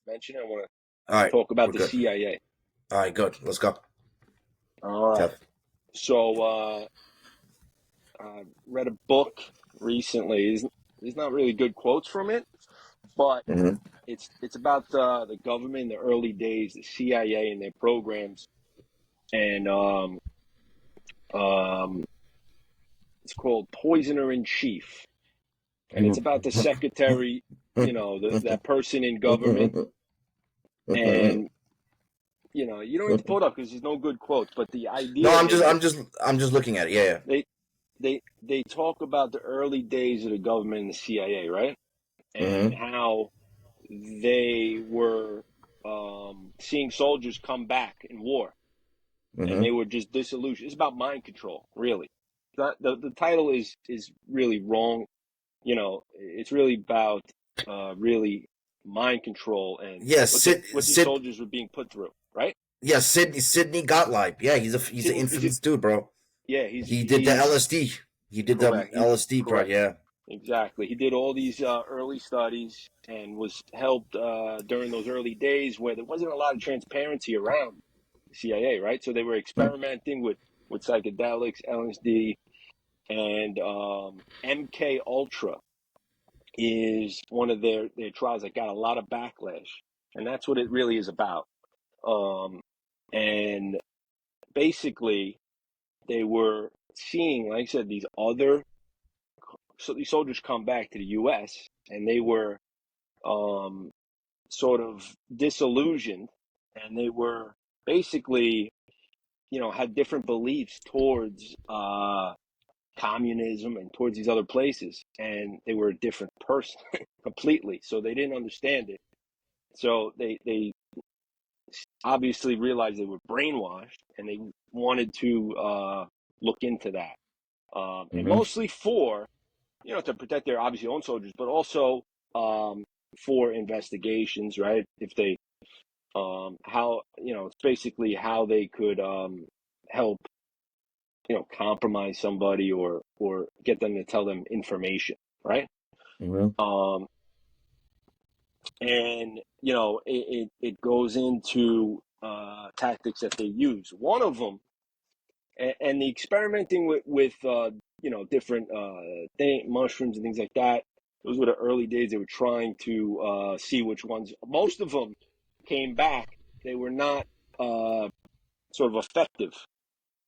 mention it. I want to All right, talk about we're the good. CIA. All right, good. Let's go. All right. Tough. So, I read a book recently. There's not really good quotes from it, but Mm-hmm. it's about the government in the early days, the CIA and their programs, and um, it's called Poisoner in Chief, and it's about the secretary, that person in government, and you don't need to pull it up because there's no good quotes, but the No, idea is I'm just looking at it. Yeah, they they talk about the early days of the government and the CIA, right? yeah. And how they were seeing soldiers come back in war, and Mm-hmm. they were just disillusioned. It's about mind control, really. The title is really wrong. It's really about really mind control and Yeah, what these soldiers were being put through, right? yeah, Sidney Gottlieb. Yeah, he's an Sydney, is it? infamous dude, bro. Yeah, He did the he's LSD. He did the correct. He's LSD part. correct. Yeah. Exactly. He did all these early studies and was helped during those early days where there wasn't a lot of transparency around the CIA, right? So they were experimenting with psychedelics, LSD, and MK Ultra is one of their trials that got a lot of backlash, and that's what it really is about. Um, and basically, they were seeing, like I said, these soldiers come back to the U.S. and they were um, sort of disillusioned, and they were basically, had different beliefs towards communism and towards these other places, and they were a different person completely. So they didn't understand it. So they obviously realized they were brainwashed, and they wanted to look into that, and Mm-hmm. mostly for to protect their obviously own soldiers, but also for investigations, right? If they how it's basically how they could help compromise somebody or get them to tell them information, right? Mm-hmm. um and it goes into tactics that they use. One of them, and the experimenting with different mushrooms and things like that, those were the early days. They were trying to see which ones. Most of them came back. They were not sort of effective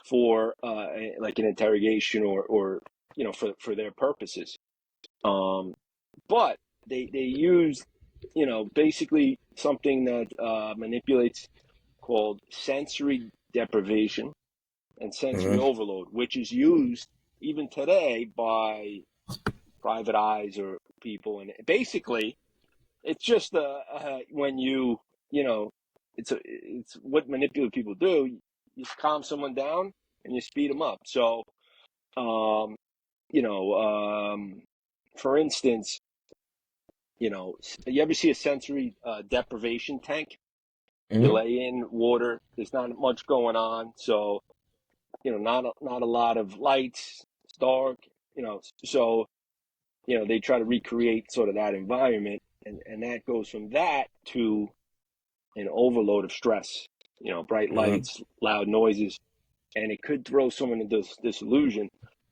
for like an interrogation or for their purposes. But they use basically something that manipulates, called sensory deprivation and sensory Mm-hmm. overload, which is used even today by private eyes or people. And basically, it's just when you know it's what manipulative people do. You calm someone down and you speed them up. So um, you know, for instance, you ever see a sensory deprivation tank? You Mm-hmm. lay in water. There's not much going on, so not a lot of lights. It's dark. So they try to recreate sort of that environment, and that goes from that to an overload of stress. Bright Mm-hmm. lights, loud noises, and it could throw someone into disillusion,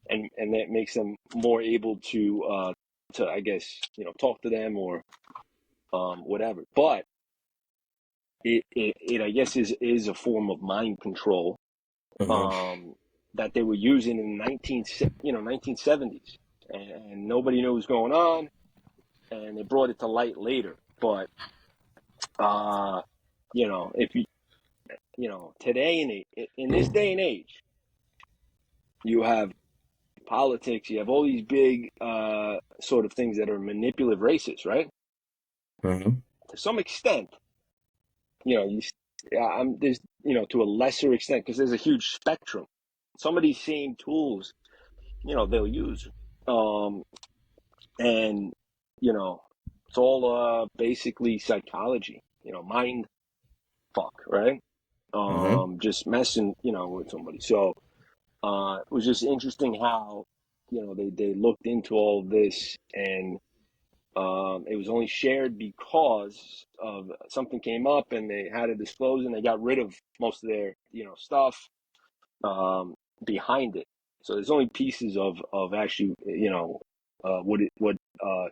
and that makes them more able to I guess talk to them or whatever. But it I guess is a form of mind control Mm-hmm. um, that they were using in 1970s, and nobody knew what was going on, and they brought it to light later. But if today in this day and age, you have politics, you have all these big sort of things that are manipulative races, right? Mm-hmm. To some extent, you there's to a lesser extent, because there's a huge spectrum. Some of these same tools, they'll use, um, and it's all basically psychology, mind fuck, right? Mm-hmm. Just messing, with somebody. So it was just interesting how they looked into all this, and It was only shared because of something came up and they had to disclose, and they got rid of most of their stuff behind it. So there's only pieces of actually what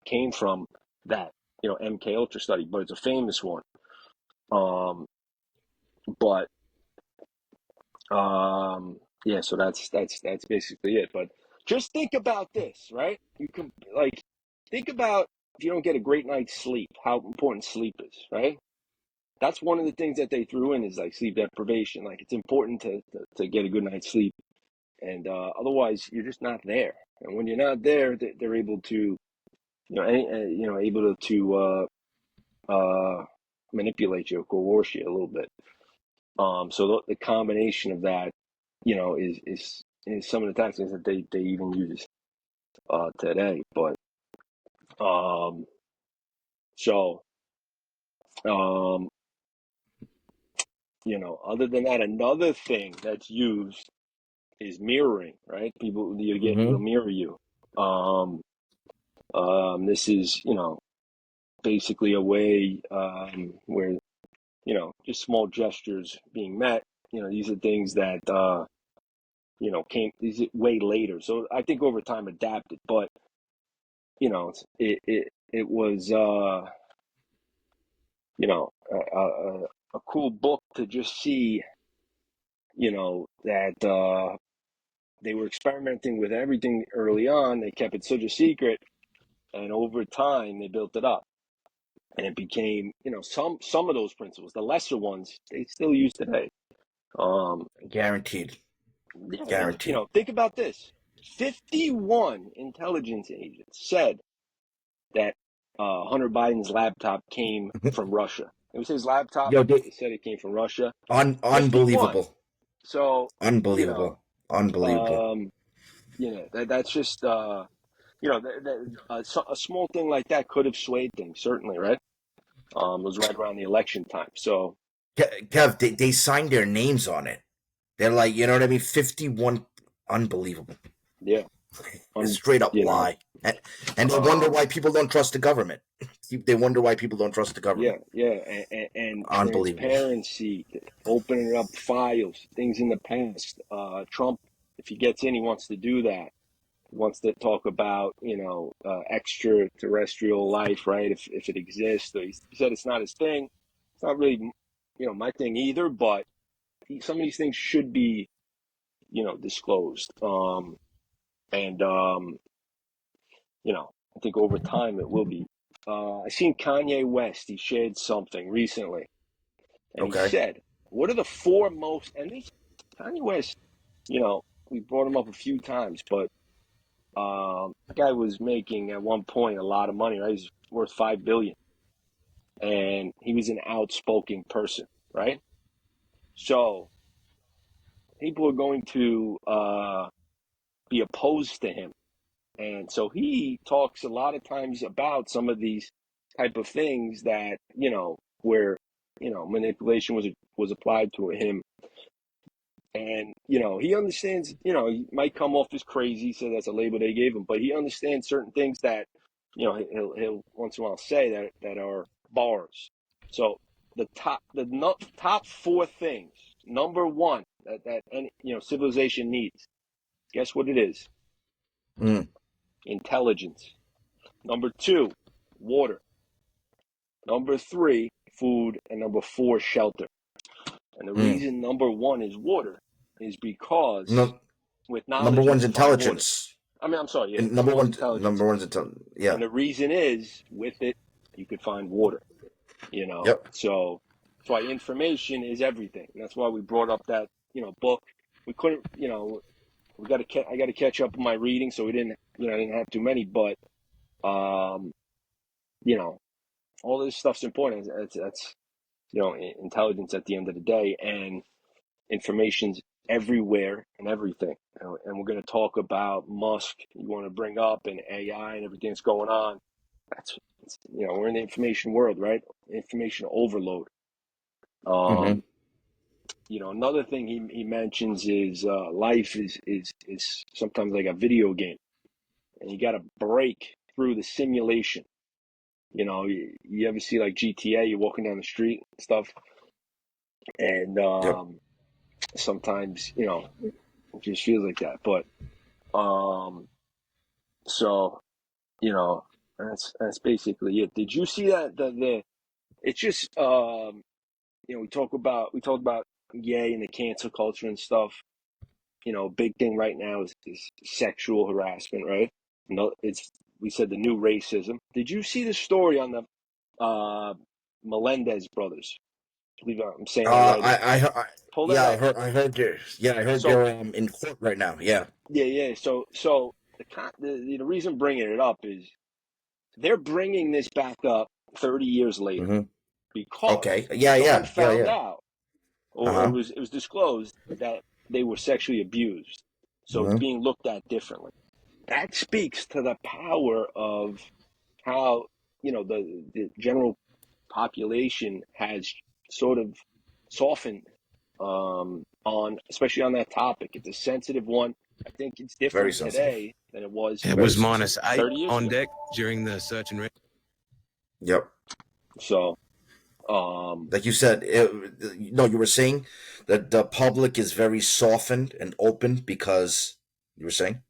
came from that MK Ultra study, but it's a famous one. But yeah, so that's basically it. But just think about this, right? You can think about if you don't get a great night's sleep, how important sleep is, right? That's one of the things that they threw in is like sleep deprivation. Like it's important to get a good night's sleep, and otherwise you're just not there. And when you're not there, they're able to, able to manipulate you, coerce you a little bit. So the combination of that, is some of the tactics that they even use today. But so other than that, another thing that's used is mirroring, right? They'll Mm-hmm. mirror you. This is basically a way where just small gestures being met. These are things that came these way later. So I think over time adapted, but it was a cool book to just see that they were experimenting with everything early on. They kept it such a secret, and over time they built it up, and it became some of those principles, the lesser ones, they still use today. Guaranteed. Yeah, Guaranteed. think about this: 51 intelligence agents said that Hunter Biden's laptop came from Russia. It was his laptop, Yo, but they said it came from Russia. 51. unbelievable. So, you know, Unbelievable. Unbelievable. that's just, a small thing like that could have swayed things, certainly, right? It was right around the election time. So, Kev, they signed their names on it. They're like, you know what I mean? 51. Unbelievable. yeah, It's straight up you know, lie. And they wonder um, why people don't trust the government. They wonder why people don't trust the yeah, government. yeah, and Unbelievable. transparency, opening up files, things in the past. Trump, if he gets in, he wants to do that. He wants to talk about, extraterrestrial life, right? If it exists. So he said it's not his thing. It's not really, my thing either. But some of these things should be, disclosed. And I think over time it will be. I seen Kanye West. He shared something recently, and he Okay. said, "What are the four most?" And these Kanye West, we brought him up a few times, but the guy was making at one point a lot of money. Right, he's worth $5 billion, and he was an outspoken person, right? So people are going to be opposed to him, and so he talks a lot of times about some of these type of things that where manipulation was applied to him. And he understands. He might come off as crazy, so that's a label they gave him. But he understands certain ththings that he'll once in a while say that are bars. So top four things. Number one that any civilization needs. Guess what it is? Mm, Intelligence. Number two, water. Number three, food, and number four, shelter. And the mm. reason number one is water is because No, with number knowledge you one's can find water. intelligence. I mean, I'm sorry, yeah, And number one's intelligence. Yeah. And the reason is with it, you could find water, Yep. So that's why information is everything. And that's why we brought up that, book. We couldn't, I got to catch up on my reading. So I didn't have too many, but, you know, all this stuff's important. That's intelligence at the end of the day, and information's everywhere and everything. And we're going to talk about Musk. You want to bring up and AI and everything that's going on. We're in the information world, right? Information overload. Mm-hmm. Um, another thing he mentions is life is sometimes like a video game, and you got to break through the simulation. You ever see like GTA? You're walking down the street and stuff, and Yep. sometimes it just feels like that. But um, so you know, that's basically it. Did you see that the it's just we talked about gay and the cancel culture and stuff. Big thing right now is sexual harassment, right? No, it's we said the new racism. Did you see the story on the uh, Melendez brothers? I believe I'm saying that right. Pull that Yeah, up. I heard I heard So they're in court right now. Yeah. yeah, yeah. So the reason I'm bringing it up is they're bringing this back up 30 years later Hmm. because Okay. Yeah, someone yeah, yeah, found yeah. out, Uh or it huh. was it was disclosed that they were sexually abused. So it's Hmm. being looked at differently. That speaks to the power of how the general population has sort of softened on especially on that topic. It's a sensitive one. I think it's Very different sensitive. today than it was It Very was 30 sensitive. minus eight 30 years on ago. deck during the search and rescue. Yep. So um Like you said, no, you were saying that the public is very softened and open because you were saying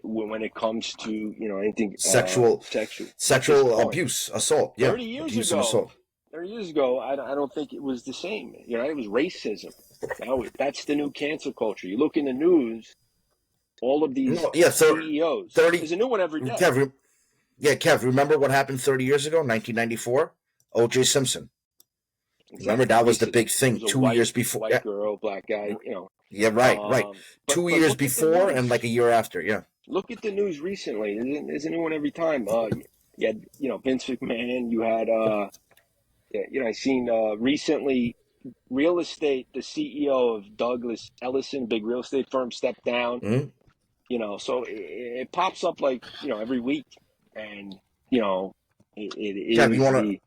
when it comes to anything sexual sexual at this sexual point, abuse, assault. Yeah, 30 years abuse and ago, assault. 30 years ago, I don't think it was the same. It was racism. Now that's the new cancel culture. You look in the news, all of these No, yeah, CEOs. 30. There's a new one every day. Kev, yeah, Kev, remember what happened 30 years ago, 1994? O.J. Simpson. Remember Exactly. that was the Racism. big It thing was a 2 years before. white Yeah, girl, black guy. yeah, right, right. But 2 years look at the before and like news. a year after. Yeah. Look at the news recently. There's a new one every time. You had Vince McMahon. You had I seen recently real estate. The CEO of Douglas Ellison, big real estate firm, stepped down. Mm-hmm. So it pops up like every week, and it Kev, you is wanna? the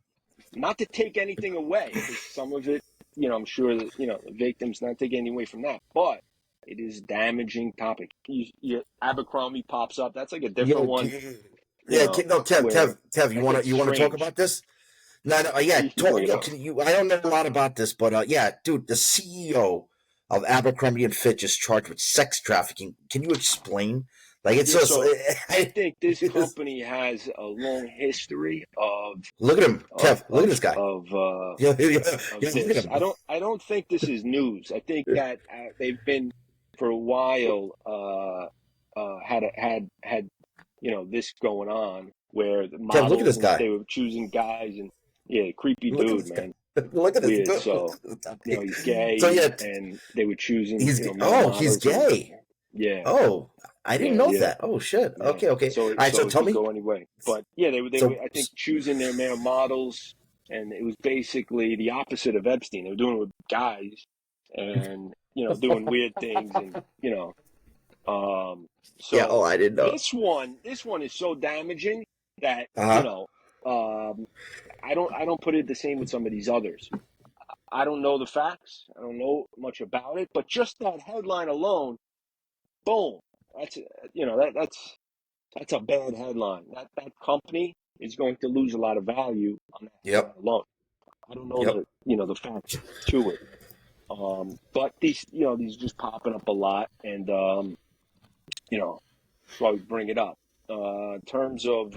not to take anything away because some of it, I'm sure that the victims not taking anything away from that, but it is damaging topic. Abercrombie pops up. That's like a different Yo, one, yeah, no, where Kev, that gets you wanna talk strange. about this? No, no, yeah, You bring it yo, up. I don't know a lot about this, but yeah, dude, the CEO of Abercrombie and Fitch is charged with sex trafficking. Can you explain? Like, it's Yeah, just, so I think this it's, company has a long history of look at him, of Kev. Look at of this guy. of Yeah, yeah, yeah, of look at this. him. I don't think this is news. I think that they've been for a while had this going on where the Kev, look at this models and guy. they were choosing guys and yeah, creepy Look at dude, this guy. man, Look at this. weird. Look So at this guy. he's So gay yeah, and they were choosing male oh, he's models and gay. yeah, Oh, I didn't yeah, know yeah. that. Oh shit. Yeah, Okay, okay. so All right. So so it tell could me. go anyway. But yeah, they were So I think choosing their male models, and it was basically the opposite of Epstein. They were doing it with guys, and doing weird things, and yeah. Oh, so I didn't know. this one is so damaging that Uh huh. I don't put it the same with some of these others. I don't know the facts. I don't know much about it, but just that headline alone, boom. That's that's a bad headline. That company is going to lose a lot of value on that headline Yep. alone. I don't know Yep. the facts to it. But these just popping up a lot, and that's why we bring it up. In terms of,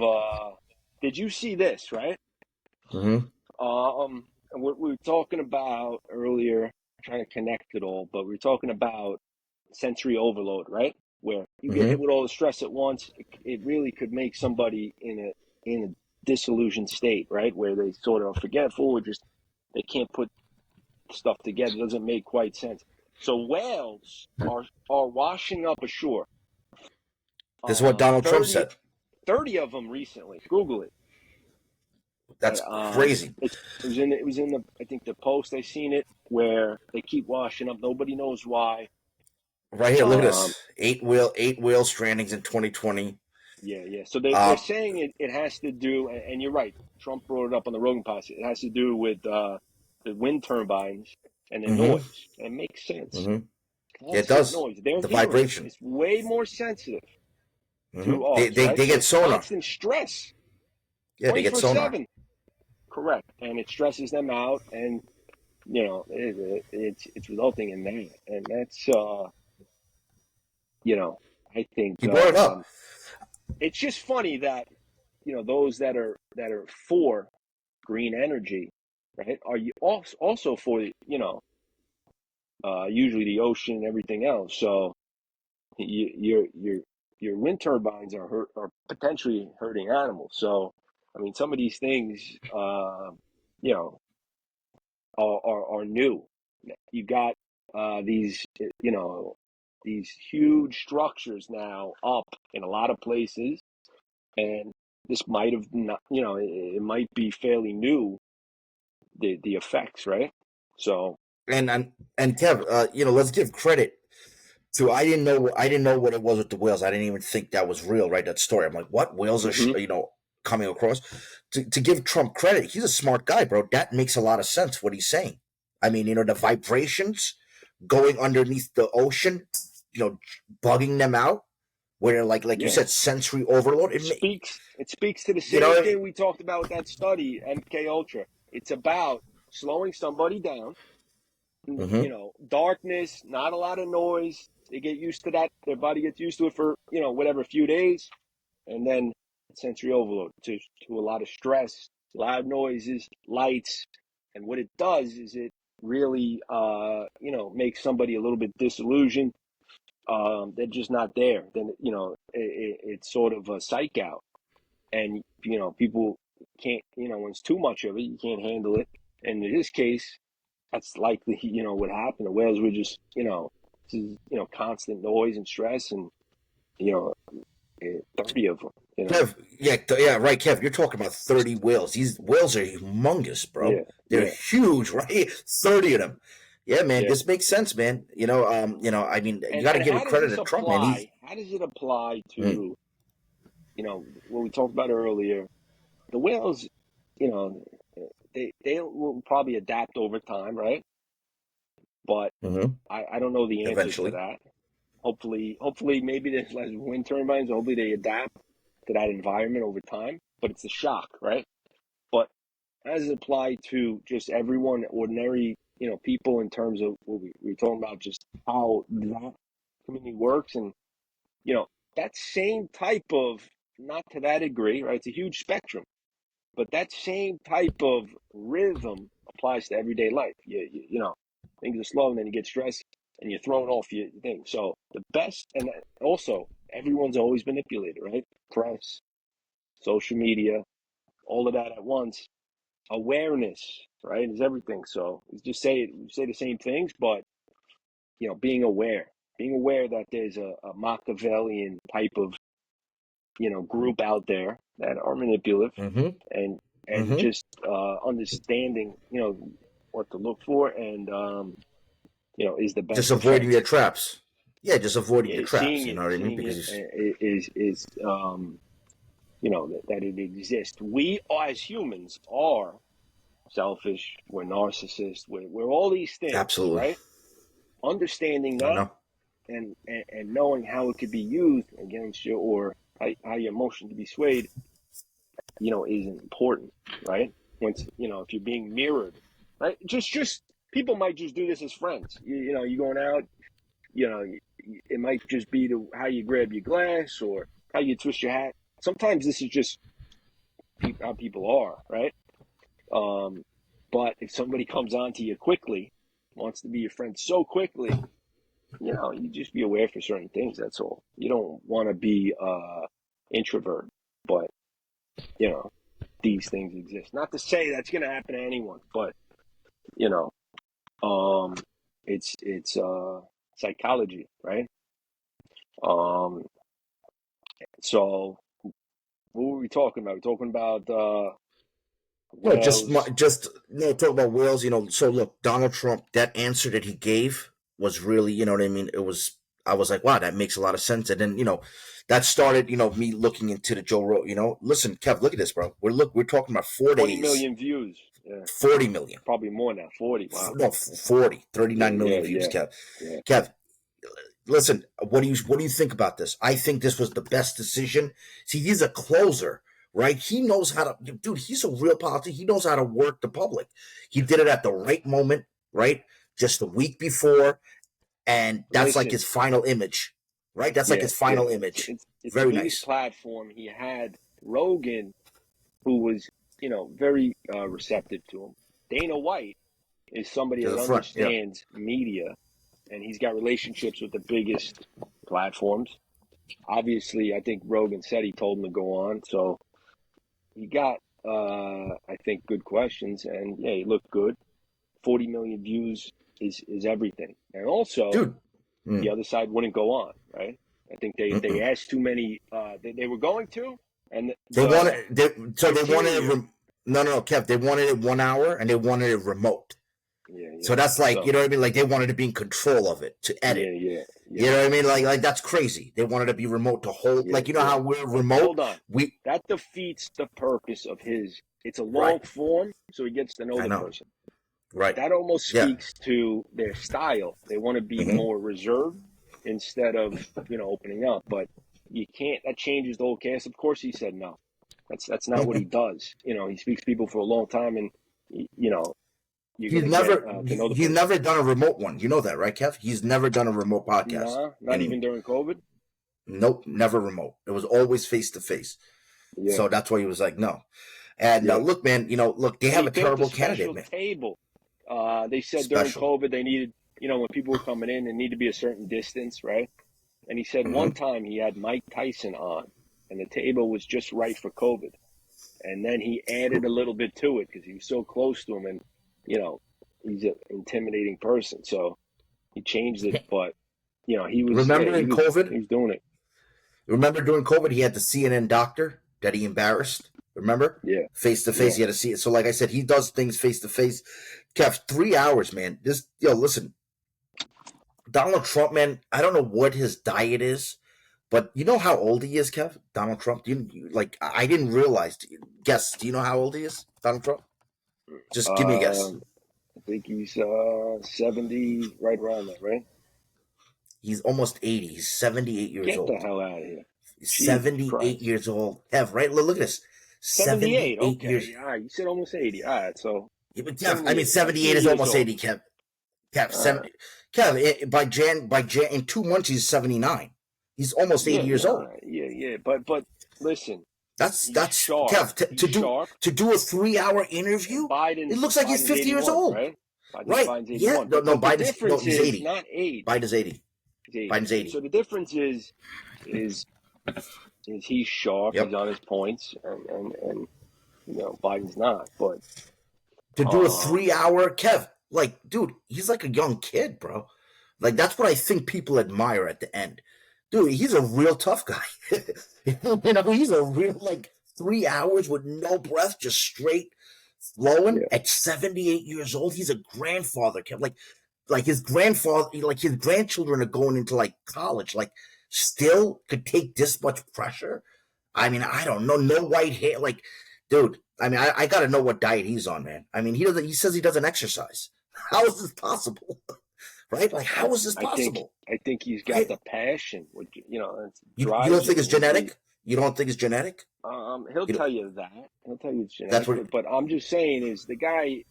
did you see this, right? Mm-hmm. What we were talking about earlier, trying to connect it all, but we were talking about sensory overload, right? Where you get hit Mm-hmm. with all the stress at once, it really could make somebody in a disillusioned state, right? Where they sort of are forgetful or just they can't put stuff together. It doesn't make quite sense. So whales are washing up ashore. This is what Donald Trump 30, said. 30 of them recently. Google it. That's crazy. It was in the I think the Post. I seen it where they keep washing up. Nobody knows why. Right here. Look at Um, this. Eight whale strandings in 2020. Yeah, yeah. So they're Uh. saying it has to do, and you're right. Trump brought it up on the Rogan podcast. It has to do with the wind turbines and the Mm-hmm. noise. And it makes sense. Mm-hmm. Yeah, it Constant does. noise. Their The hearing vibration. is way more sensitive Mm-hmm. to ours, They right? So get it's sonar. constant stress. Yeah, they get sonar. 24/7. Correct, and it stresses them out, and it's resulting in that, and that's you know, I think You brought it up. it's just funny that those that are for green energy, right, are you also for usually the ocean and everything else. So your wind turbines are potentially hurting animals. So I mean, some of these things, you know, are new. You got these, these huge structures now up in a lot of places, and this might have not, it might be fairly new, the effects, right? So, And Kev, let's give credit to I didn't know what it was with the whales. I didn't even think that was real, right? That story. I'm like, what whales are hmm coming across? To give Trump credit, he's a smart guy, bro. That makes a lot of sense what he's saying. I mean, the vibrations going underneath the ocean, bugging them out, where like you yeah, said, sensory overload. it speaks to the You know, same thing we talked about with that study, MK Ultra. It's about slowing somebody down. mm-hmm. Darkness, not a lot of noise. They get used to that. Their body gets used to it for whatever, a few days, and then sensory overload to a lot of stress, loud noises, lights, and what it does is it really makes somebody a little bit disillusioned. They're just not there. Then it's sort of a psych out, and people can't, when it's too much of it, you can't handle it. And in this case, that's likely what happened. The whales were just this is constant noise and stress, and you know 30 of them. Kev, yeah, right, Kev. You're talking about 30 whales. These whales are humongous, bro. Yeah, They're yeah, huge, right? 30 of them. Yeah, man, yeah. this makes sense, man. I mean, you got to And give it how does credit this to Trump, man. He's apply? How does it apply mm, to what we talked about earlier? The whales, you know, they will probably adapt over time, right? But mm-hmm, I don't know the answer to eventually. that. Hopefully, maybe there's less wind turbines. Hopefully, they adapt to that environment over time. But it's a shock, right? But as it applied to just everyone, ordinary, people, in terms of what we're talking about, just how that community works, and you know, that same type of, not to that degree, right? It's a huge spectrum, but that same type of rhythm applies to everyday life. Things are slow, and then you get stressed, and you're thrown off your thing. So the best, and also everyone's always manipulated, right? Press, social media, all of that at once. Awareness, right, is everything. So you just say the same things, but being aware that there's a Machiavellian type of group out there that are manipulative, Mm-hmm, and mm-hmm. just understanding what to look for, and is the Just best avoiding their defense. traps. Yeah, just avoiding the Yeah, traps. You know what I mean? seeing Because it he's is that it exists. We as humans are selfish, we're narcissists, we're all these things, absolutely. right? Understanding I that, know. and knowing how it could be used against you, or how your emotion can be swayed, is important, right? Once, if you're being mirrored, right? Just people might just do this as friends. You going out, it might just be how you grab your glass, or how you twist your hat. Sometimes this is just how people are, right? Um, but if somebody comes on to you quickly, wants to be your friend so quickly, you just be aware for certain things. That's all. You don't want to be introvert, but you know these things exist. Not to say that's going to happen to anyone, but you know, um, it's psychology, right? Um, so what were we talking about? We're talking about No, just whales. no talk about whales. So look, Donald Trump. That answer that he gave was really, you know what I mean. It was. I was like, wow, that makes a lot of sense. And then that started, me looking into the Joe Rogan. Listen, Kev, look at this, bro. We're talking about 20 4 days, million views. Yeah, 40 million. probably more now. 40. Wow. No, 40, thirty Yeah, nine yeah, million views, yeah, Kev. yeah. Kev, listen, what do you think about this? I think this was the best decision. See, he's a closer. right? He knows how to, dude. He's a real politician. He knows how to work the public. He did it at the right moment, right? Just a week before, and that's like Listen, his final image, right? That's like yeah, his yeah. final It's image. it's it's the Very biggest nice. platform. He had Rogan, who was, very receptive to him. Dana White is somebody To that the front, yeah. understands media, and he's got relationships with the biggest platforms. Obviously, I think Rogan said he told him to go on, so he got, I think, good questions, and yeah, he looked good. 40 million views is everything, and also Dude. the Mm, other side wouldn't go on, right? I think they mm-mm. asked too many. They were going to, and They the wanted they wanted it criteria. no, Kev. They wanted it 1 hour and they wanted it remote. Yeah, So yeah. that's like, you So know what I mean? Like they wanted to be in control of it, to yeah, edit. yeah, You yeah, know what I mean? Like that's crazy. They wanted to be remote to hold, yeah, like, you know yeah. how we're But remote. hold on, We that defeats the purpose of his. It's a right. long form, so he gets to know I the know. person. Right. That almost Yeah. speaks to their style. They want to be Hmm. more reserved instead of, opening up. But you can't. That changes the whole cast. Of course, he said no. That's not what he does. He speaks to people for a long time, and you're He's gonna get never to know the he's person. never done a remote one. You know that, right, Kev? He's never done a remote podcast. Nah, not And even during COVID. nope, never remote. It was always face to face. Yeah, So that's why he was like, no. And yeah. look, man, look, they And have he a built a terrible candidate, special man. table. They said during Special. COVID they needed, when people were coming in, they need to be a certain distance, right? And he said Hmm. one time he had Mike Tyson on, and the table was just right for COVID. And then he added a little bit to it because he was so close to him, and he's an intimidating person, so he changed it. But he was, yeah, Remember in he COVID? was doing it. Remember during COVID, he had the CNN doctor that he embarrassed. Remember, Yeah, face to face, yeah. he had to see it. So, like I said, he does things face to face. Kev, 3 hours, man. Listen, Donald Trump, man. I don't know what his diet is, but you know how old he is, Kev? Donald Trump. Like? I didn't realize. Guess. Do you know how old he is, Donald Trump? Just give me a guess. I think he's 70, right around there, right? He's almost 80. He's 78 years Get the old. hell out of here! Jesus 78 Christ. years old. Kev, right? Look at this. 78. 78 years. Okay. All right. You said almost 80. All right. So Yeah, but Kev, I mean, 78. A 78 few is years almost old. 80, Kev. Kev, All right. 70. Kev, by Jan, in 2 months, he's 79. He's almost 80 Yeah. years No. old. Yeah. Yeah. But listen, That's he's sharp. Kev, He's sharp. to do a 3 hour And interview, it Biden's looks like he's Biden's 50 years 81, old. right? Right. Biden's Yeah. 81. No, But no, but the Biden's, no, difference he's is 80. not age. Biden's 80. He's 80. Biden's 80. So the difference is he's sharp. He's Yep. on his points, and Biden's not. But To do a um, 3 hour, Kev, like, dude, he's like a young kid, bro. Like, that's what I think people admire at the end. Dude, he's a real tough guy. He's a real, like, 3 hours with no breath, just straight flowing yeah, at 78 years old. He's a grandfather, Kev. Like his grandfather, like his grandchildren are going into like college, like still could take this much pressure. I mean, I don't know. No white hair. Like, dude, I mean, I got to know what diet he's on, man. I mean, he says he doesn't exercise. How is this possible? Right? Like, I how is this I think possible? I think he's got Right? the passion, which it You don't drives think him. it's genetic? You don't think it's genetic? He'll You know, tell you that. He'll tell you it's that's genetic, what but I'm just saying is the guy.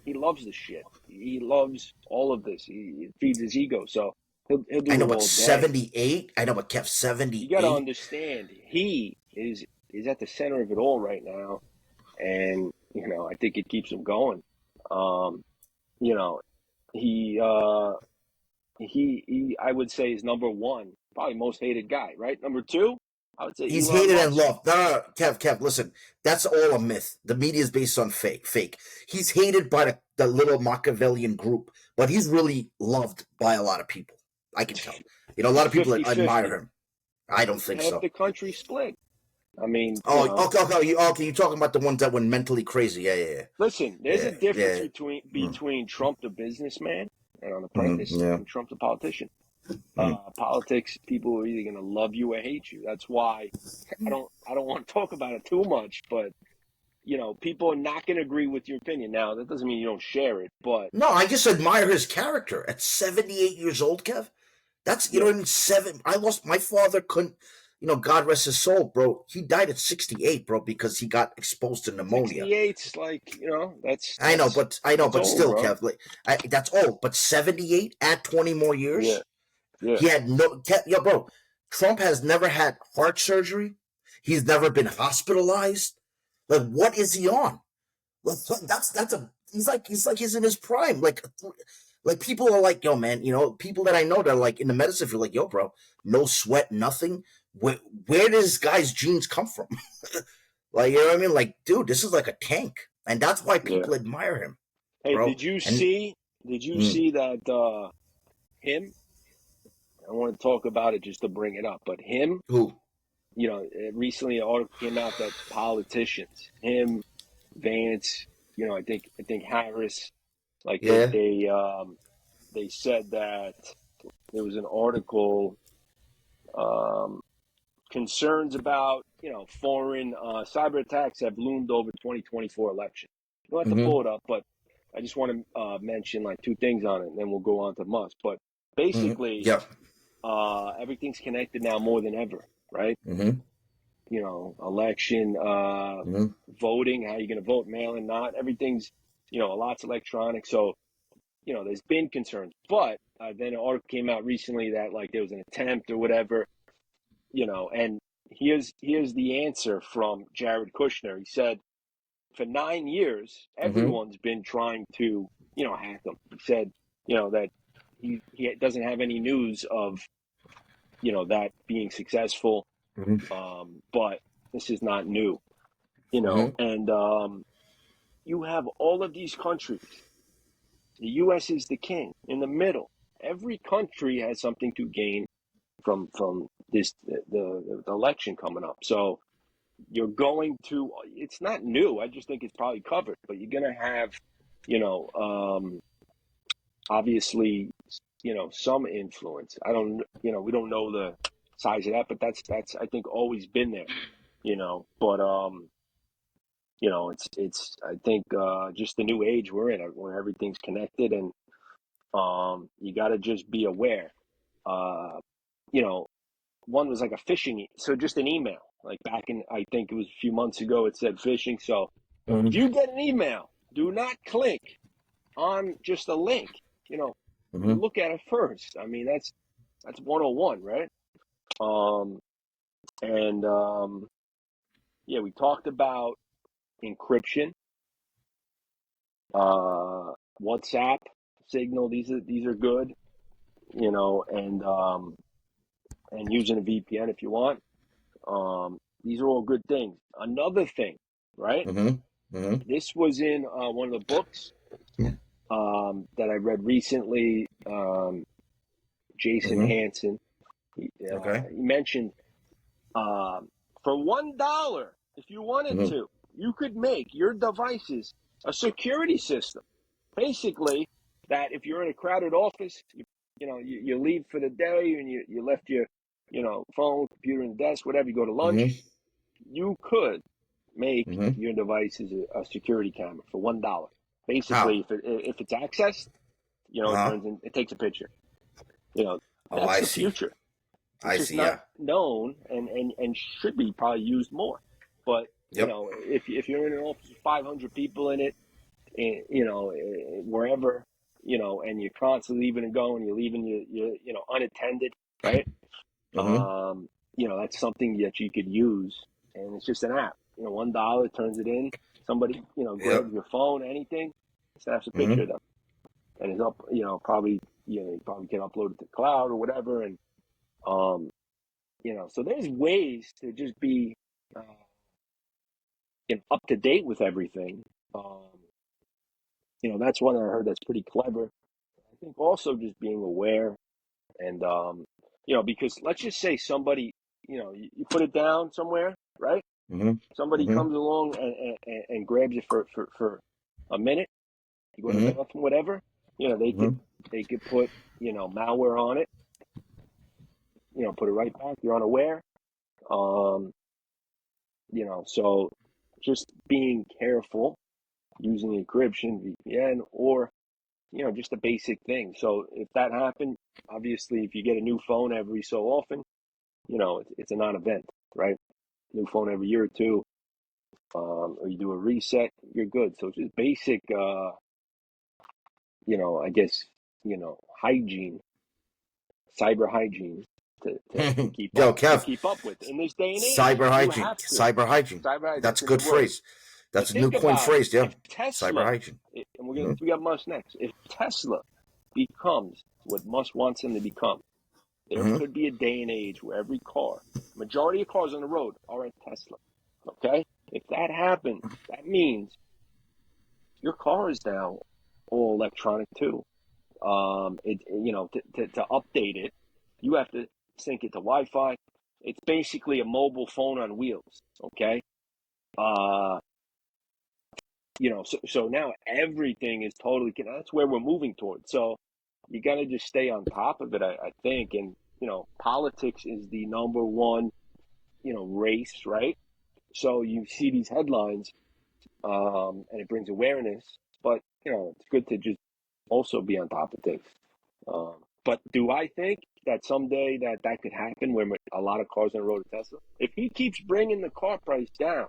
He loves the shit. He loves all of this. He feeds his ego, so he'll I do know, it but all day. 78. I know, but Kev, You got to 78. understand, he is at the center of it all right now, and I think it keeps him going. Um, you know, he I would say is number one, probably most hated guy, right? Number two, I would say He's Elon hated and Musk. loved. No, Kev, listen. That's all a myth. The media is based on fake. He's hated by the little Machiavellian group, but he's really loved by a lot of people. I can tell. A It's lot of people that 50-50. admire him. I don't think Half so. the country split. I mean, Oh, okay. You're talking about the ones that went mentally crazy. Yeah. listen, there's a Yeah, difference yeah. Mm, between Trump the businessman and yeah. and Trump the politician. Mm. Politics, people are either going to love you or hate you. That's why I don't want to talk about it too much, but people are not going to agree with your opinion. Now, that doesn't mean you don't share it, but No, I just admire his character. At 78 years old, Kev, that's, yeah, in seven. I lost my father. Couldn't. God rest his soul, bro. He died at 68, bro, because he got exposed to pneumonia. 68's like, that's I know, that's but old, still, bro. Kev, like, that's old. But 78, add 20 more Yeah, years. yeah, He had no, yo, bro. Trump has never had heart surgery. He's never been hospitalized. Like, what is he on? Like, that's a. He's in his prime. Like people are like, yo, man. People that I know that are like in the medicine field, like, yo, bro, no sweat, nothing. Where does this guy's genes come from? Like, you know what I mean? Like, dude, this is like a tank, and that's why yeah. people admire him, Hey, bro. And did you mm, see that him? I want to talk about it just to bring it up, but him, who? recently an article came out that politicians, him, Vance, I think Harris, like Yeah. they said that there was an article, um, concerns about foreign cyber attacks have loomed over 2024 election. You don't have to Mm-hmm. pull it up, but I just want to mention like two things on it, and then we'll go on to Musk. But Mm-hmm. basically, Yep. everything's connected now more than ever, right? Mm-hmm. Election, Mm-hmm. voting, how you're going to vote, mail in, not everything's, a lot's electronic. So, there's been concerns, but then an article came out recently that like there was an attempt or whatever, and here's the answer from Jared Kushner. He said, for 9 years, Mm-hmm. everyone's been trying to, hack him. He said, that he doesn't have any news of, that being successful. Mm-hmm. But this is not new, Mm-hmm. and you have all of these countries. The U.S. is the king in the middle. Every country has something to gain from this the election coming up. So you're going to. It's not new. I just think it's probably covered. But you're going to have, you know, um, obviously, some influence. I don't. We don't know the size of that, but that's I think always been there. But it's I think just the new age we're in, where everything's connected, and you got to just be aware. Uh, you know, one was like a phishing, so just an email. Like back in, I think it was a few months ago, it said phishing. So if Mm-hmm. you get an email, do not click on just a link. Mm-hmm. Look at it first. I mean, that's 101, right? Um, and yeah, we talked about encryption, WhatsApp, Signal. These are good. And using a VPN if you want. These are all good things. Another thing, right? Mm-hmm. Mm-hmm. This was in one of the books Yeah. that I read recently. Jason Mm-hmm. Hansen. Okay. He mentioned for $1, if you wanted Mm-hmm. to, you could make your devices a security system. Basically, that if you're in a crowded office, you leave for the day and you left your phone, computer, and desk, whatever. You go to lunch. Mm-hmm. You could make Mm-hmm. your devices a security camera for $1. Basically, How? if it's accessed, Uh-huh. it takes a picture. You know, Oh, that's I the see. future. It's I just see. not Yeah. known and should be probably used more. But Yep. if you're in an office with 500 people in it, wherever, and you're constantly leaving and going, you're leaving you unattended, right? Mm-hmm. That's something that you could use, and it's just an app. $1 turns it in. Somebody, grabs Yep. your phone, anything, snaps a picture Mm-hmm. of them, and it's up. Probably, you probably can upload it to the cloud or whatever, and um, so there's ways to just be uh, up to date with everything. Um, that's one I heard that's pretty clever. I think also just being aware and because let's just say somebody, you put it down somewhere, right? Mm-hmm. Somebody Mm-hmm. comes along and grabs it for a minute. You go to the Mm-hmm. bathroom, whatever. They could put malware on it. Put it right back. You're unaware. Um, so just being careful using encryption, VPN, or just a basic thing. So if that happened, obviously, if you get a new phone every so often, it's a non-event, right? New phone every year or two, or you do a reset, you're good. So it's just basic, I guess, hygiene, cyber hygiene to keep Yo, up to Kev, keep up with in this day and age. cyber You hygiene, have to. cyber hygiene. Cyber hygiene, That's that's a a new good word. phrase. But That's a new think coin about it. phrase. Yeah, If cyber Tesla, hygiene. and Mm-hmm. we got Musk next. If Tesla becomes what Musk wants him to become, there Mm-hmm. could be a day and age where every car, majority of cars on the road are a Tesla. Okay? If that happens, that means your car is now all electronic too. To update it, you have to sync it to Wi-Fi. It's basically a mobile phone on wheels. Okay? Uh, so now everything is totally. That's where we're moving towards. So you got to just stay on top of it, I think. And politics is the number one race, right? So you see these headlines, and it brings awareness. But it's good to just also be on top of things. But do I think that someday that could happen where a lot of cars on the road are Tesla? If he keeps bringing the car price down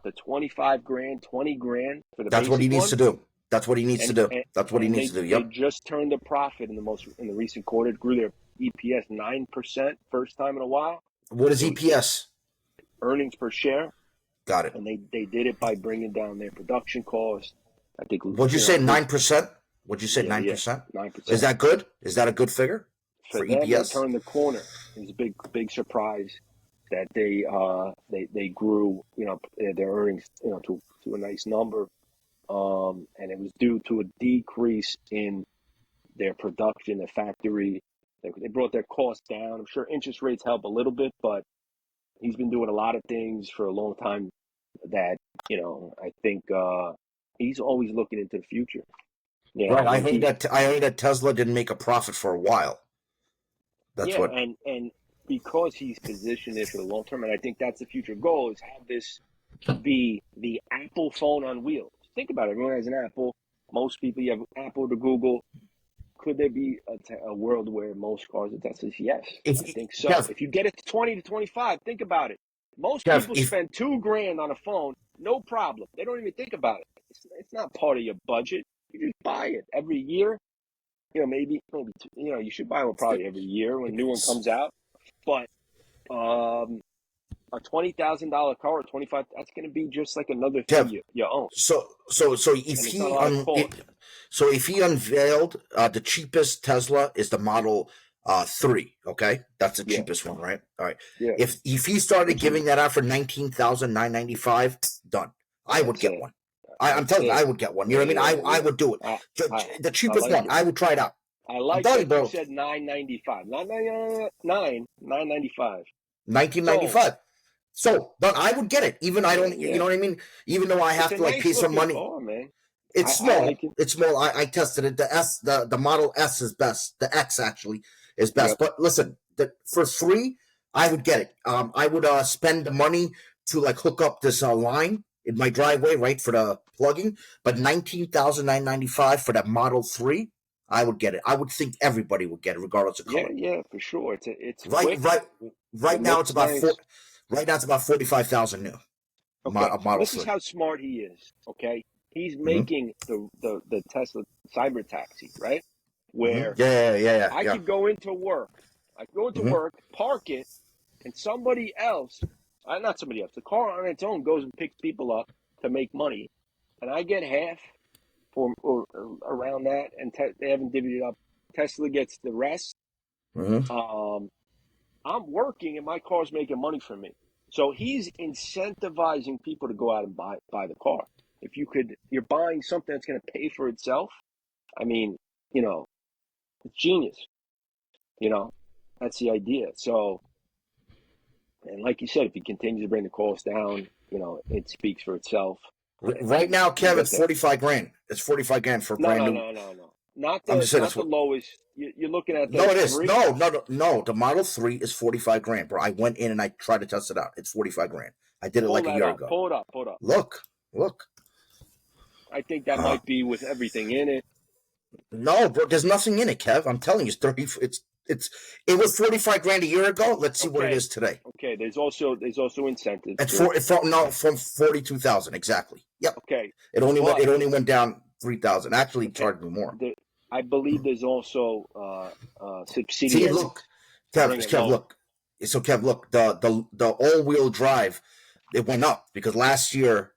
to 25 grand, 20 grand for the That's what he basic needs one, to do. That's what he needs to and do. and, That's what he and needs they to do. they Yep. just turned a profit in the recent quarter. It grew their EPS 9%, first time in a while. What is It was EPS? earnings per share, Got it. and they did it by bringing down their production costs. I think Would you say this 9%? Would you say yeah 9%? Is 9%. that good? Is that a good figure For for them, they EPS? turned the corner. It was a big surprise that they grew their earnings to a nice number, and it was due to a decrease in their production, the factory. They brought their costs down. I'm sure interest rates help a little bit, but he's been doing a lot of things for a long time that I think he's always looking into the future. Right. When he I heard that Tesla didn't make a profit for a while. That's Yeah, what. and because he's positioned it for the long term, and I think that's the future goal, is have this be the Apple phone on wheels. Think about it. Everyone has an Apple. Most people, you have Apple to Google. Could there be a world where most cars are Teslas? Yes, If I think so. Kev, If you get it to 20 to 25, think about it. Most Kev, people if spend 2 grand on a phone, no problem. They don't even think about it. It's not part of your budget. You just buy it every year. Maybe you should buy one probably every year when a new one comes out. But a $20,000 car or 25, that's going to be just like another thing Kev, you own, so and it's not a lot of cost. if he unveiled the cheapest Tesla is the Model 3, okay, that's the Yeah, cheapest one, right? All right. yeah, If he started giving that out for 19,995, done. I would that's get it. one. I'm That's telling you, it. I would get one. You know what I mean? I Yeah. would do it. I I The I cheapest like one, it. I would try it out. I I'm like telling you, that you bro. said 995, not 995. So 1995. So, but I would get it. Even I don't, you yeah, know what I mean? Even though I it's have a to like pay nice some looking money. car, man. It's I like small. it. It's small. I tested it. The Model S is best. The X actually is best. Yep. But listen, for 3, I would get it. I would spend the money to like hook up this line in my driveway, right, for the plugging. But 19,995 for that Model 3, I would get it. I would think everybody would get it, regardless of Yeah, color. yeah, for sure. It's Right, quick. right, It right now it's looks about four. nice. Right now it's about 45,000 new. Okay, Model this is 3. how smart he is. Okay, he's Mm-hmm. making the Tesla cyber taxi, right? Mm-hmm. Where I Yeah. could go into work, Mm-hmm. park it, and somebody else, not somebody else, the car on its own goes and picks people up to make money, and I get half or around that, and they haven't divvied it up. Tesla gets the rest. Mm-hmm. Um, I'm working and my car's making money for me. So he's incentivizing people to go out and buy the car. If you're buying something that's going to pay for itself. I mean, it's genius. You know, that's the idea. So, and like you said, if he continues to bring the cost down, it speaks for itself. Right And now, we'll Kev, get it's there. 45 grand. It's 45 grand for a No, brand no, new. no, no, no. Not I'm the just saying not that's the what. lowest. You're looking at No, the it is. three. No. The Model 3 is 45 grand, bro. I went in and I tried to test it out. It's 45 grand. I did it Pull like a that year up. ago. Pull it up. Pull it up. Look. I think that Uh, might be with everything in it. no, bro. There's nothing in it, Kev. I'm telling you, it's 30. It's it was 45 grand a year ago. Let's see what it Okay. is today. Okay. There's also incentives It's too. from 42,000 exactly. Yep. Okay. It only But went down 3,000. Actually, okay, charged me more. I believe there's also See, subsidiaries look, to bring it Kev, lower. look. So Kev, look, the all wheel drive, it went up because last year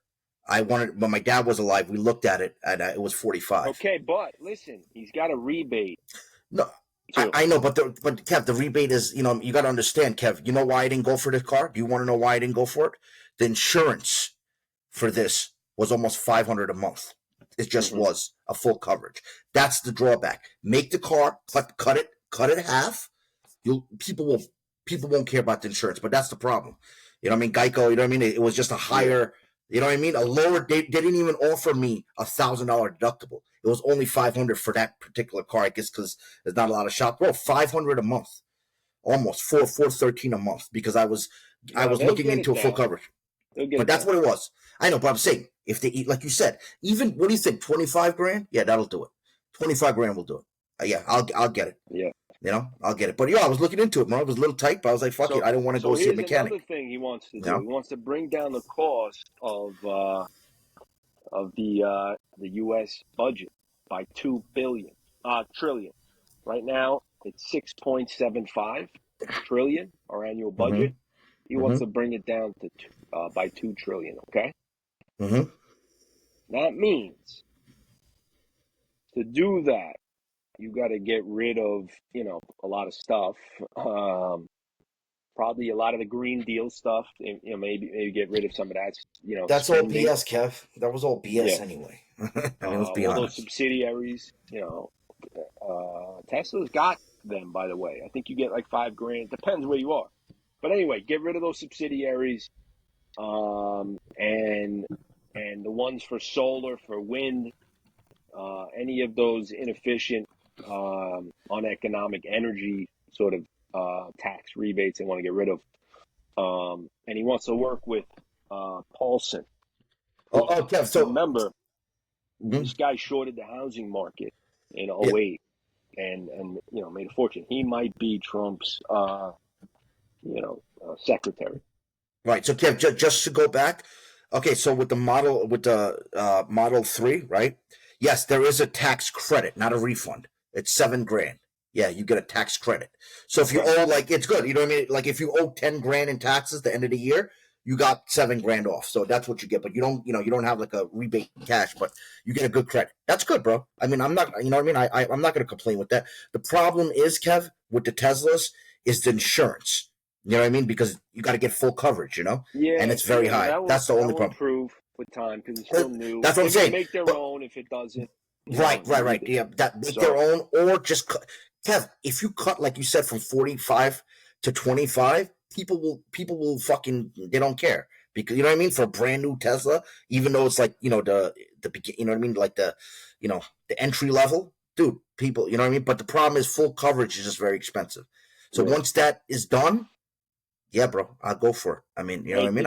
I wanted when my dad was alive. We looked at it and it was 45. Okay, but listen, he's got a rebate No, too. I know, but Kev, the rebate is you got to understand, Kev. You know why I didn't go for this car? Do you want to know why I didn't go for it? The insurance for this was almost 500 a month. It just was a full coverage. That's the drawback. Make the car cut it half. People won't care about the insurance, but that's the problem. You know what I mean? Geico. You know what I mean? It was just a higher. You know what I mean? A lower. They didn't even offer me $1,000 deductible. It was only 500 for that particular car. I guess because there's not a lot of shops. Bro, 500 a month, almost 413 a month because I was looking into a full coverage. But that's what it was. I know, but I'm saying if they eat, like you said, even what do you think? 25 grand? Yeah, that'll do it. 25 grand will do it. Yeah, I'll get it. Yeah. I'll get it. But I was looking into it, man. It was a little tight, but I was like, fuck it. I don't want to go see a mechanic. Here's another thing he wants to do. He wants to bring down the cost of the U.S. budget by trillion. Right now, it's 6.75 trillion, our annual budget. He wants to bring it down to by 2 trillion. Okay. That means to do that, you got to get rid of a lot of stuff. Probably a lot of the Green Deal stuff. Maybe get rid of some of that. That's spending. all BS, Kev. That was all BS anyway. I mean, let's be honest. Those subsidiaries. Tesla's got them, by the way. I think you get like 5 grand. Depends where you are. But anyway, get rid of those subsidiaries, and the ones for solar, for wind, any of those inefficient, uneconomic energy sort of tax rebates they want to get rid of. And he wants to work with Paulson. Kev, so remember, this guy shorted the housing market in 08 and made a fortune. He might be Trump's secretary. Right. So Kev, just to go back, okay. So with the Model 3, right? Yes, there is a tax credit, not a refund. It's 7 grand. Yeah, you get a tax credit. So if you owe, like, it's good. You know what I mean? Like if you owe 10 grand in taxes at the end of the year, you got 7 grand off. So that's what you get. But you don't have like a rebate cash, but you get a good credit. That's good, bro. I mean, I'm not, you know what I mean? I'm not going to complain with that. The problem is, Kev, with the Teslas is the insurance. You know what I mean? Because you got to get full coverage, and it's very high. That's the only problem. Improve with time because it's still new. That's what I'm saying. Make their own if it doesn't. Right. Yeah, make their own, or just Kev. If you cut, like you said, from 45 to 25, people will fucking, they don't care because you know what I mean. For a brand new Tesla, even though it's like the you know what I mean, like the the entry level, dude. People, you know what I mean. But the problem is full coverage is just very expensive. So once that is done. Yeah, bro, I'll go for it. I mean, you know what I mean?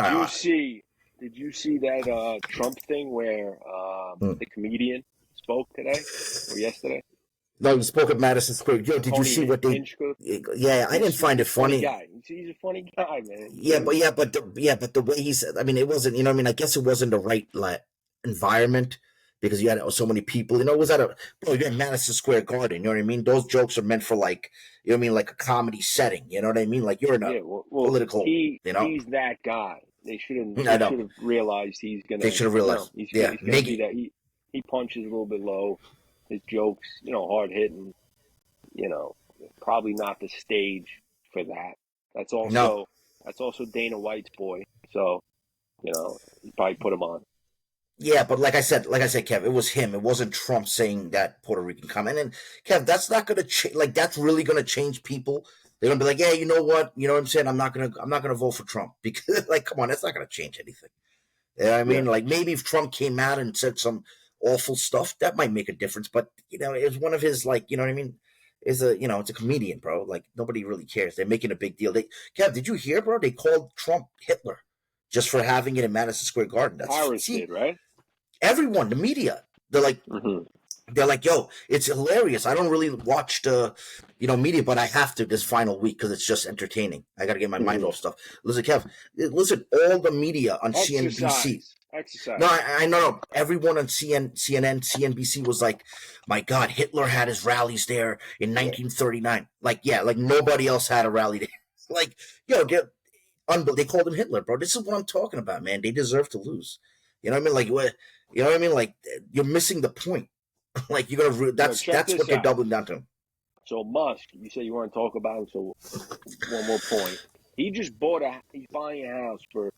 Did you see that Trump thing where the comedian spoke today or yesterday? No, he spoke at Madison Square. Yo, did you see what they? Yeah, I didn't find it funny. He's a funny guy, man. Yeah, but the way he said, I mean, it wasn't. You know what I mean? I guess it wasn't the right environment because you had so many people. It was you're in Madison Square Garden. You know what I mean? Those jokes are meant for like, you know what I mean, like a comedy setting. You know what I mean? Like you're in a political. He's that guy. They should have realized he's gonna. They should have realized. He's gonna be that. He punches a little bit low. His jokes, hard hitting. Probably not the stage for that. That's also Dana White's boy. So, he probably put him on. Yeah, but like I said, Kev, it was him. It wasn't Trump saying that Puerto Rican comment. And Kev, that's not gonna change. Like that's really gonna change people. They're gonna be like, yeah, you know what? You know what I'm saying? I'm not gonna vote for Trump because, like, come on, that's not gonna change anything. You know what I mean? Like maybe if Trump came out and said some awful stuff, that might make a difference. But it was one of his, like, you know what I mean? It's a comedian, bro. Like nobody really cares. They're making a big deal. Kev, did you hear, bro? They called Trump Hitler just for having it in Madison Square Garden. Harris did, right? Everyone, the media, they're like, They're like, yo, it's hilarious. I don't really watch the, media, but I have to this final week because it's just entertaining. I got to get my mind Mhm. off stuff. Listen, Kev, listen, all the media on CNBC. No, Exercise. I know. No. Everyone on CNN, CNBC was like, my God, Hitler had his rallies there in Yeah, 1939. Like, yeah, like nobody else had a rally there. Like, yo, they called him Hitler, bro. This is what I'm talking about, man. They deserve to lose. You know what I mean? Like, what? You know what I mean? Like, you're missing the point. Like, you're gonna. yo, That's check that's what this they're out. doubling down to. So Musk, you said you want to talk about him. So one more point. He just bought a. He's buying a house for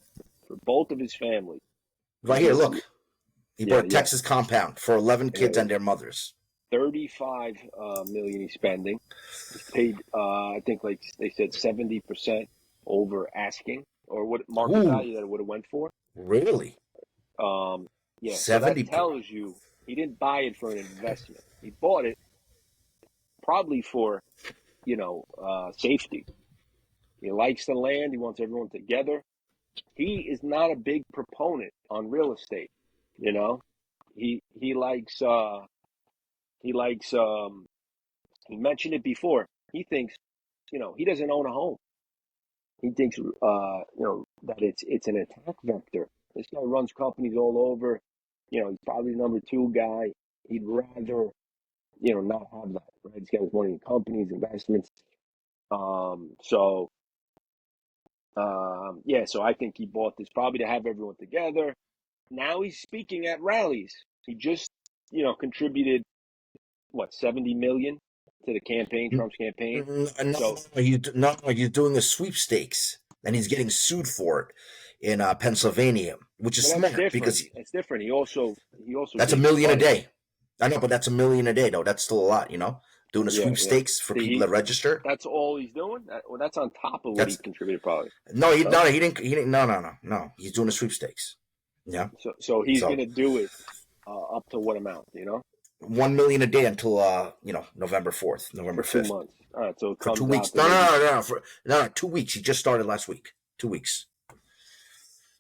both of his family. Right He's here, gonna. look. He bought Yeah, a yeah, Texas compound for 11 yeah. kids and their mothers. 35 million he's spending. He's paid. I think like they said 70% over asking or what market Ooh, value that it would have went for. really? Um, yeah. So that 70. tells you he didn't buy it for an investment. He bought it probably for safety. He likes the land. He wants everyone together. He is not a big proponent on real estate. You know, he likes he likes he mentioned it before. He thinks he doesn't own a home. He thinks that it's an attack vector. This guy runs companies all over. He's probably the number two guy. He'd rather not have that. Right? He's got his money in companies, investments. So yeah, so I think he bought this probably to have everyone together. Now he's speaking at rallies. He just, contributed what 70 million to the campaign, Trump's campaign. No, So, he's doing a sweepstakes, and he's getting sued for it in Pennsylvania, which is but that's smart different. because That's different. He also that's a gave some million a money. day. I know, but that's a million a day, though. That's still a lot, Doing a Yeah, yeah. sweepstakes for See, people that register. that's all he's doing. Well, that's on top of what he That's contributed, probably. no, he No. no, he didn't. He didn't. No, no, no, no. He's doing a sweepstakes. Yeah. So he's So gonna do it up to what amount? 1 million a day until November 4th, For November two 5th, months. All right. So it for two comes out weeks. to No, no, maybe. no, no, no, no, 2 weeks. He just started last week. 2 weeks.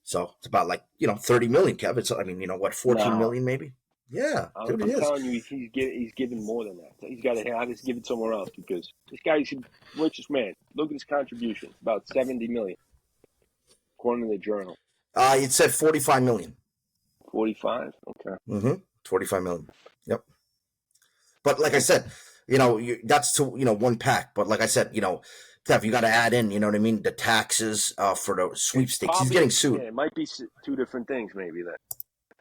So it's about like 30 million, Kevin. So I mean, what, 14 Nah. million maybe? Yeah, dude, it I'm is. telling you, he's giving more than that. He's got to have just give it somewhere else because this guy's the richest man. Look at his contributions, about 70 million, according to the journal. It said 45 million. 45. Okay. Mm-hmm. 45 million. Yep. But like I Okay. said, that's to one pack. But like I said, Kev, you got to add in, you know what I mean, the taxes for the It's sweepstakes. He's getting probably sued. it might be two different things. Maybe that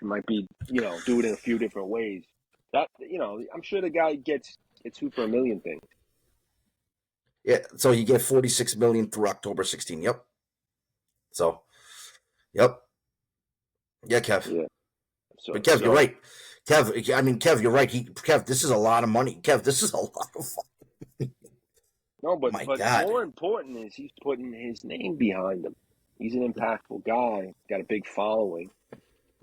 it might be do it in a few different ways. That I'm sure the guy gets sued for a million things. Yeah. So you get 46 million through October 16. Yep. So, yep. Yeah, Kev. Yeah. But So Kev, you're so right. Kev, I mean, Kev, you're right. Kev, this is a lot of money. Kev, this is a lot of fun. no, My but God. more important is he's putting his name behind him. He's an impactful guy. Got a big following.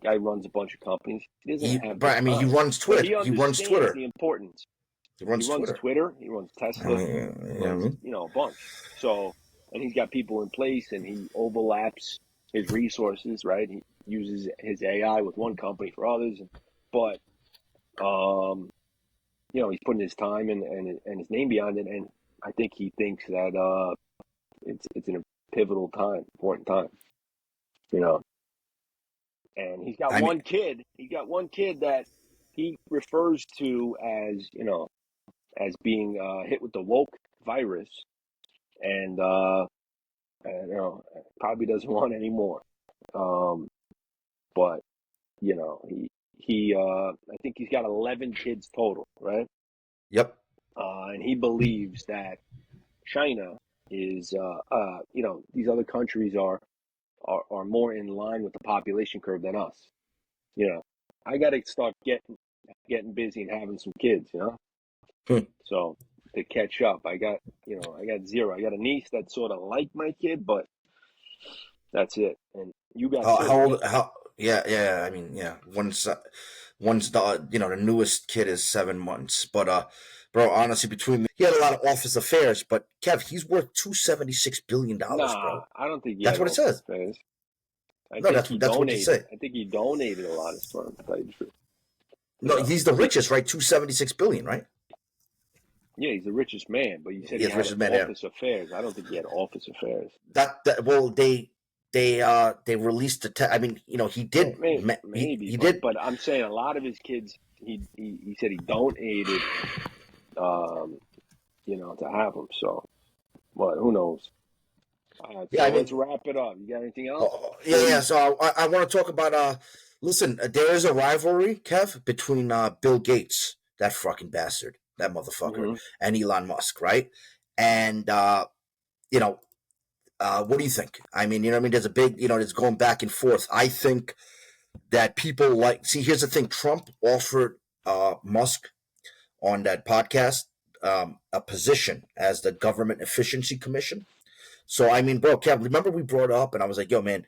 Guy runs a bunch of companies. He doesn't have the But I mean, he time, runs but Twitter. he He runs understands Twitter. the importance. He He runs runs Twitter. Twitter. He runs I Tesla. mean, He you know what I runs mean? a bunch. So, and he's got people in place, and he overlaps his resources. Right. He uses his AI with one company for others, but um, he's putting his time and his name behind it, and I think he thinks that it's in a pivotal time, important time. You know, and he's got I mean, one kid. He got one kid that he refers to as as being hit with the woke virus, and probably doesn't want any more. Um, but he I think he's got 11 kids total, right? yep. And he believes that China is these other countries are more in line with the population curve than us. You know, I got to start getting busy and having some kids. Hmm. So to catch up, I got zero. I got a niece that's sort of like my kid, but that's it. And you got two, How right? old? How? Yeah, yeah. I mean, yeah. One's the newest kid is 7 months. But bro, honestly, between he had a lot of office affairs. But Kev, he's worth $276 billion, Nah, bro. I don't think he That's had what it office says. space. I No, think that's he what you donated. say. I think he donated a lot of sperm, to tell you the truth. No, he's the richest, right? 276 billion, right? Yeah, he's the richest man, but you said he Yes, had richest man. Yeah. office affairs. I don't think he had office affairs. Well, they released the. I mean, he did. Maybe, He but did. I'm saying a lot of his kids, he said he donated, um, to have them. So, but who knows? All right, Yeah, so I let's mean, wrap it up. You got anything else? yeah. So I want to talk about. Listen, there is a rivalry, Kev, between Bill Gates, that fucking bastard, that motherfucker, Mm-hmm. and Elon Musk, right? And you know, what do you think? I mean, what I mean. There's a big, it's going back and forth. I think that people see. Here's the thing: Trump offered Musk on that podcast a position as the government efficiency commission. So I mean, bro, Kev, remember we brought up, and I was like, yo, man,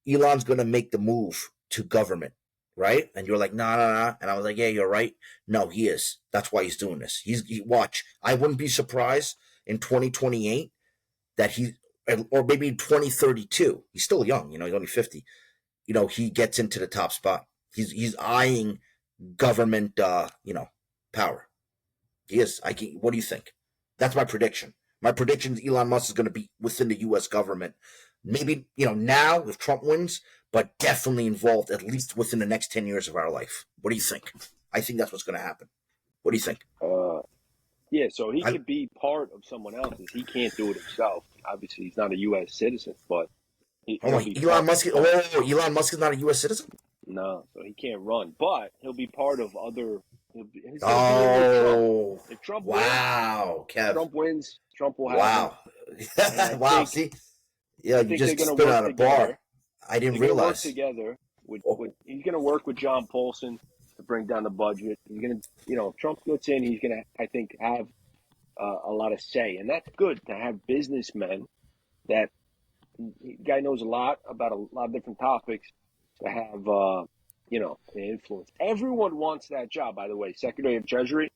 Elon's gonna make the move to government, right? And you're like, nah, nah, nah. And I was like, yeah, you're right. No, he is. That's why he's doing this. Watch. I wouldn't be surprised in 2028 that or maybe 2032. He's still young, he's only 50. He gets into the top spot. He's eyeing government, power. He is. What do you think? That's my prediction. My prediction is Elon Musk is going to be within the U.S. government. Maybe, now if Trump wins, but definitely involved at least within the next 10 years of our life. What do you think? I think that's what's going to happen. What do you think? Yeah, so he could be part of someone else's. He can't do it himself. Obviously, he's not a U.S. citizen, but he'll be Elon Musk. Elon Musk is not a U.S. citizen. No, so he can't run, but he'll be part of other. He's Oh, Trump. If Trump wow, wins, Kev. Trump wins. Trump will have. Wow, wow. See, yeah, you just spit on a bar. I didn't realize. Work together he's going to work with John Paulson to bring down the budget. He's going to, if Trump gets in, he's going to, I think, have a lot of say, and that's good to have businessmen that guy knows a lot about a lot of different topics to have, an influence. Everyone wants that job, by the way. Secretary of Treasury,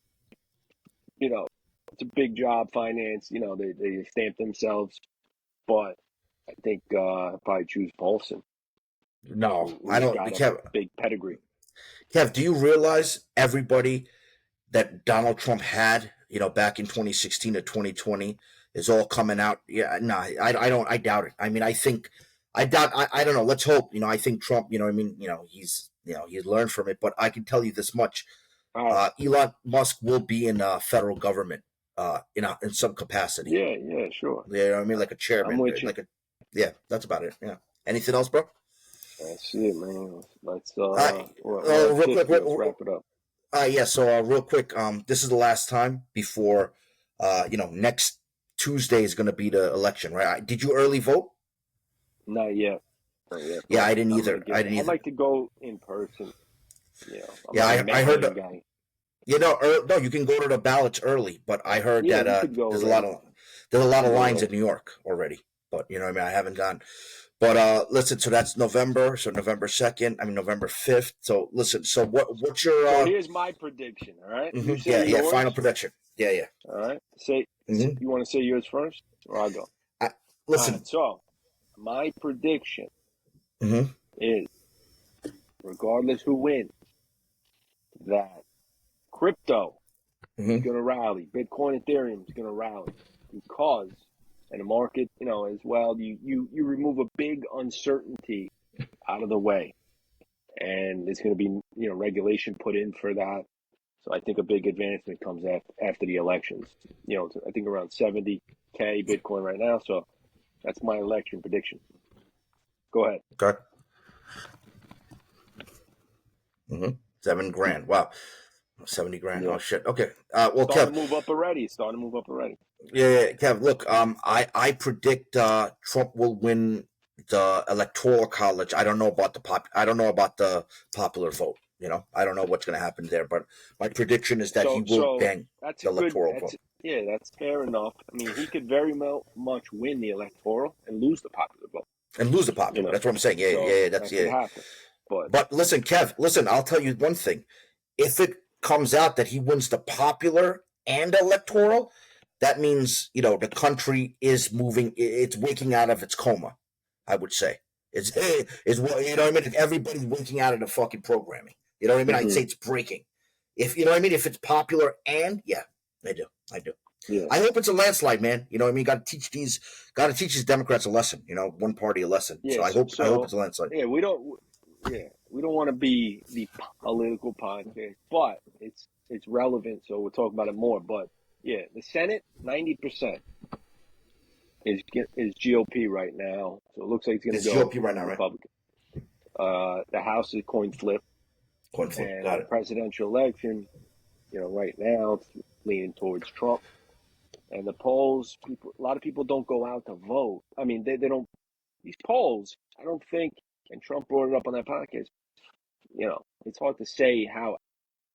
it's a big job. Finance, they stamp themselves, but I think I'd probably choose Paulson. No, I don't. Got a big pedigree. Kev, do you realize everybody that Donald Trump had, back in 2016 to 2020 is all coming out? Yeah, no, I don't. I doubt it. I mean, I don't know. Let's hope. I think Trump. He's learned from it. But I can tell you this much: Elon Musk will be in federal government, in some capacity. Yeah, sure. Yeah, I mean, like a chairman, yeah. That's about it. Yeah. Anything else, bro? That's it, man. Let's real quick, let's wrap it up. Yeah. So real quick, this is the last time before, next Tuesday is going to be the election, right? Did you early vote? Not yet. Yeah, I didn't either. I'd like to go in person. I heard that. Guy. No, you can go to the ballots early, but I heard that there's a lot of lines in New York already. But I haven't gone. But listen, so that's November. So November 2nd. I mean November 5th. So listen. So what's your? So here's my prediction. All right. Mm-hmm. Yeah. Final prediction. Yeah. All right. You want to say yours first, or I'll go? Listen. Right, so my prediction is, regardless who wins, that crypto is going to rally. Bitcoin, Ethereum is going to rally because. And the market, as well, you remove a big uncertainty out of the way, and there's going to be regulation put in for that. So I think a big advancement comes after the elections. I think around 70K Bitcoin right now. So that's my election prediction. Go ahead. Okay. $7,000. Wow. 70 grand. Yeah. Oh shit. Okay. Well, Kev, move up already. Starting to move up already. Yeah, Kev. Look, I predict Trump will win the electoral college. I don't know about the popular vote. I don't know what's going to happen there, but my prediction is that he will bang the electoral vote. Yeah, that's fair enough. I mean, he could very much win the electoral and lose the popular vote. That's what I'm saying. Yeah. That's happen. But listen, Kev. Listen, I'll tell you one thing. If it comes out that he wins the popular and electoral, that means the country is moving. It's waking out of its coma. I would say it's what I mean. Everybody's waking out of the fucking programming. You know what I mean? I'd say it's breaking. If you know what I mean, if it's popular, and yeah, I do. Yeah. I hope it's a landslide, man. You know what I mean? Got to teach these Democrats a lesson. You know, one party a lesson. So Yeah. I hope it's a landslide. Yeah, we don't want to be the political podcast, but it's relevant, so we'll talk about it more. But yeah, the Senate 90% is GOP right now, so it looks like it's going It's to go GOP right now, right? Republican. The House is coin flip, Coin flip. and Got the it. presidential election, right now it's leaning towards Trump. And the polls, a lot of people don't go out to vote. I mean, they don't. These polls, I don't think, and Trump brought it up on that podcast. It's hard to say how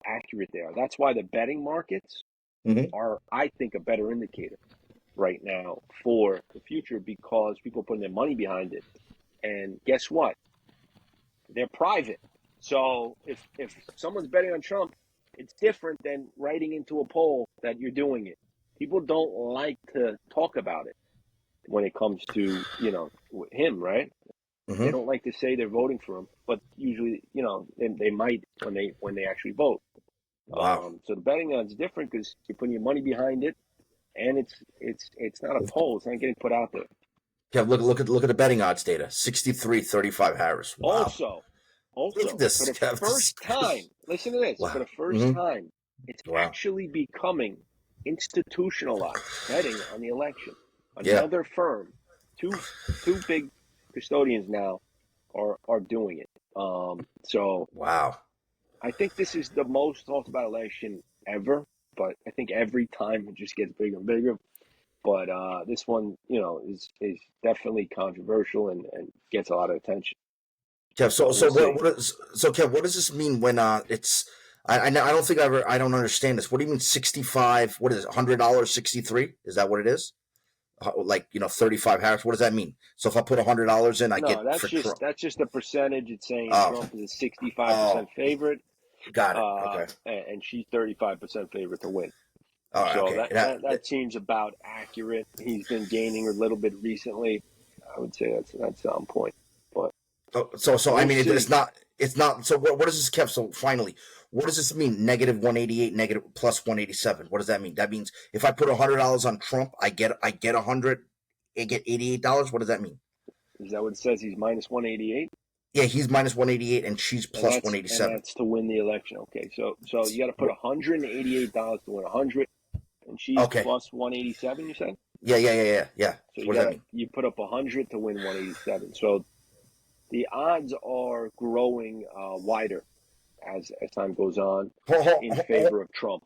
accurate they are. That's why the betting markets Mm-hmm. are, I think, a better indicator right now for the future because people are putting their money behind it. And guess what? They're private. So if someone's betting on Trump, it's different than writing into a poll that you're doing it. People don't like to talk about it when it comes to, him, right? They Mm-hmm. don't like to say they're voting for him, but usually, they might when they actually vote. Wow. So the betting odds is different because you're putting your money behind it, and it's not a poll. It's not getting put out there. Yeah, look at the betting odds data. 63-35 Harris. Wow. Also, Look at for this, the Kev. first time, listen to this. For Wow. the first Mm-hmm. time, it's Wow. actually becoming institutionalized betting on the election. Yeah. Another firm, two big custodians now are doing it. So Wow. I think this is the most talked about election ever, but I think every time it just gets bigger and bigger. But this one, is definitely controversial and gets a lot of attention. Kev, But we'll see. Kev, what does this mean when it's I don't think I don't understand this. What do you mean 65? What is it? $100 63? Is that what it is? Like 35 Harris. What does that mean? So if I put $100 in, I No, get for Trump. that's just a percentage. It's saying Oh, Trump is a 65% oh, favorite, got it. Okay. and she's 35% favorite to win. All right. So Okay. that seems about accurate. He's been gaining a little bit recently. I would say that's on point. But So I we'll mean, see. it's not. So what does this, Kev? So finally, what does this mean? Negative 188, negative plus 187. What does that mean? That means if I put $100 on Trump, I get 100. I get $88. What does that mean? Is that what it says? He's minus 188, Yeah, he's minus 187, and she's plus and 187. that's to win the election. Okay, so you got to put $188 to win 100, and she's Okay. plus 187. You said? Yeah. So What does that mean? you put up 100 to win 187. So the odds are growing wider as time goes on in favor of Trump.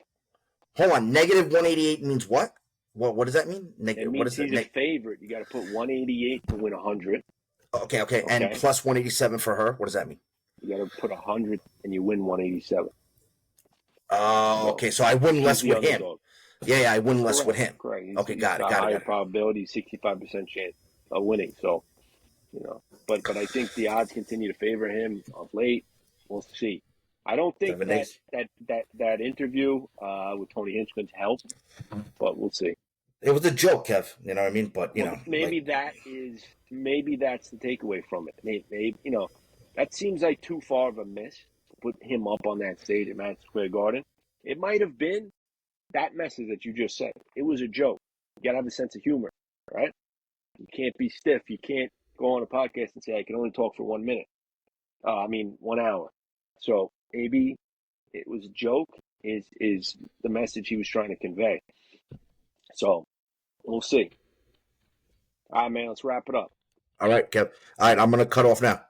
Hold on. Negative 188 means what? What does that mean? It What means is it? he's a favorite. You got to put 188 to win 100. Okay. And plus 187 for her. What does that mean? You got to put 100 and you win 187. Okay. So I win less with him. Yeah, I win less with him. Correct. Okay, got it. Higher probability, 65% chance of winning. So, but I think the odds continue to favor him of late. We'll see. I don't think that interview with Tony Hinchman's helped, but we'll see. It was a joke, Kev. You know what I mean? But maybe that's the takeaway from it. Maybe that seems like too far of a miss to put him up on that stage at Madison Square Garden. It might have been that message that you just said. It was a joke. You gotta have a sense of humor, right? You can't be stiff. You can't go on a podcast and say I can only talk for 1 minute. 1 hour. So maybe it was a joke. Is the message he was trying to convey? So we'll see. All right, man. Let's wrap it up. All right, Kev. All right, I'm gonna cut off now.